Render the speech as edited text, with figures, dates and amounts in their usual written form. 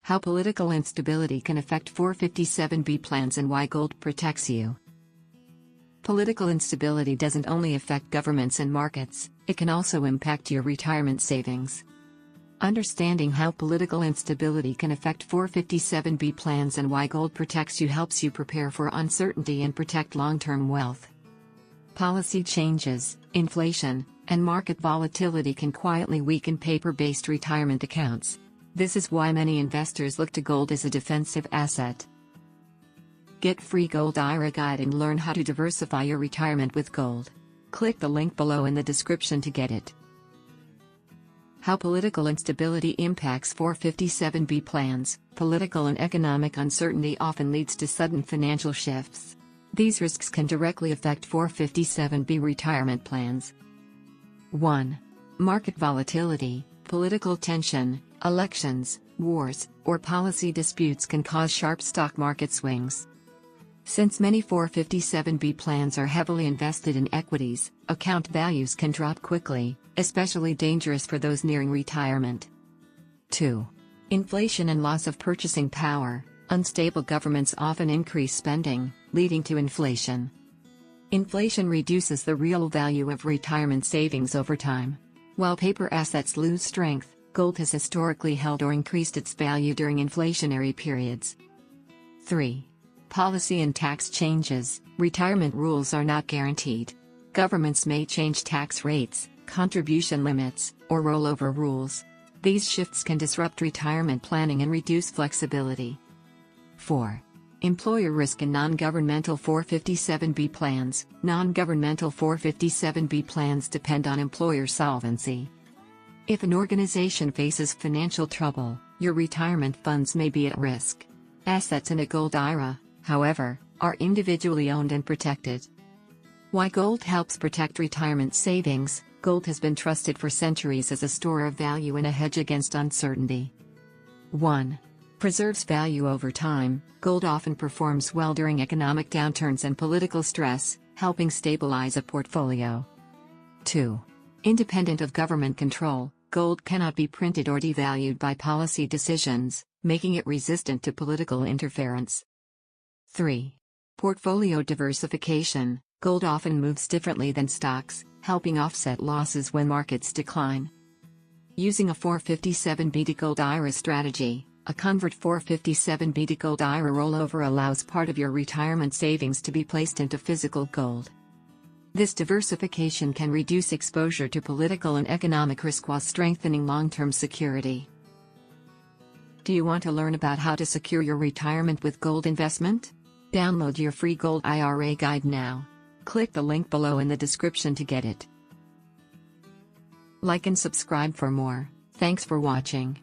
How political instability can affect 457b plans and why gold protects you. Political instability doesn't only affect governments and markets, it can also impact your retirement savings. Understanding how political instability can affect 457b plans and why gold protects you helps you prepare for uncertainty and protect long-term wealth. Policy changes, inflation, and market volatility can quietly weaken paper-based retirement accounts. This is why many investors look to gold as a defensive asset. Get free Gold IRA guide and learn how to diversify your retirement with gold. Click the link below in the description to get it. How political instability impacts 457b plans. Political and economic uncertainty often leads to sudden financial shifts. These risks can directly affect 457b retirement plans. 1. Market volatility. Political tension, elections, wars, or policy disputes can cause sharp stock market swings. Since many 457b plans are heavily invested in equities, account values can drop quickly, especially dangerous for those nearing retirement. 2. Inflation and loss of purchasing power. Unstable governments often increase spending, leading to inflation. Inflation reduces the real value of retirement savings over time. While paper assets lose strength, gold has historically held or increased its value during inflationary periods. 3. Policy and tax changes. Retirement rules are not guaranteed. Governments may change tax rates, contribution limits, or rollover rules. These shifts can disrupt retirement planning and reduce flexibility. 4. Employer risk in non-governmental 457b plans. Non-governmental 457b plans depend on employer solvency. If an organization faces financial trouble, your retirement funds may be at risk. Assets in a Gold IRA, however, are individually owned and protected. Why gold helps protect retirement savings. Gold has been trusted for centuries as a store of value and a hedge against uncertainty. 1. Preserves value over time. Gold often performs well during economic downturns and political stress, helping stabilize a portfolio. 2. Independent of government control. Gold cannot be printed or devalued by policy decisions, making it resistant to political interference. 3. Portfolio diversification. Gold often moves differently than stocks, helping offset losses when markets decline. Using a 457b to Gold IRA strategy. A convert 457b to Gold IRA rollover allows part of your retirement savings to be placed into physical gold. This diversification can reduce exposure to political and economic risk while strengthening long-term security. Do you want to learn about how to secure your retirement with gold investment? Download your free Gold IRA guide now. Click the link below in the description to get it. Like and subscribe for more. Thanks for watching.